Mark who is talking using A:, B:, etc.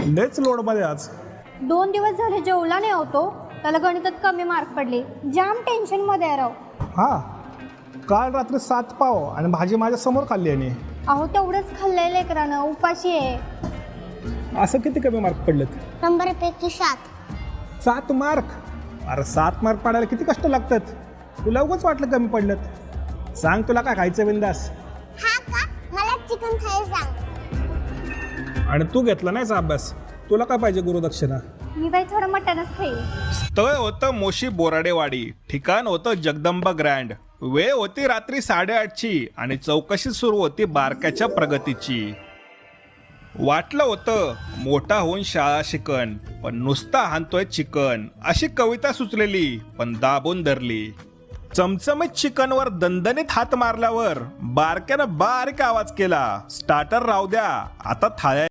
A: Latch लोडमध्ये आज.
B: 2 दिवस झाले जेवला नाही होतो, त्याला गणितात कमी मार्क पडले. जाम टेन्शन मध्ये आहे राव.
A: हा, काल रात्री 7 पाव आणि भाजी माझ्या समोर खाल्ली आणि
B: अहो तेवढंच खाल्लंय लेकरानं, उपाशी आहे.
A: असं किती कमी मार्क पडलेत?
C: 100पैकी 7.
A: 7 मार्क? अरे 7 मार्क पाडायला किती कष्ट लागतात. तुला उगाच वाटलं कमी पडलेत. सांग तुला काय खायचं बिंदास.
C: हा का? मला चिकन खायला सांग.
A: आणि तू घेतला नाहीस अभ्यास. तुला काय पाहिजे गुरुदक्षिणा?
B: मी बाई थोडं मटणच खाईल.
D: स्थळ होतं मोशी बोराडेवाडी, ठिकाण होतं जगदंबा ग्रँड, वेळ होती रात्री 8:30ची आणि चौकशी सुरू होती बारक्याच्या प्रगतीची. वाटलं होतं मोठा होऊन शाळा शिकन, पण नुसता हाणतोय चिकन अशी कविता सुचलेली, पण दाबून धरली. चमचमीत चिकनवर दणदणीत हात मारल्यावर बारक्यानं बारीक आवाज केला, स्टार्टर राहू द्या, आता थाळ्या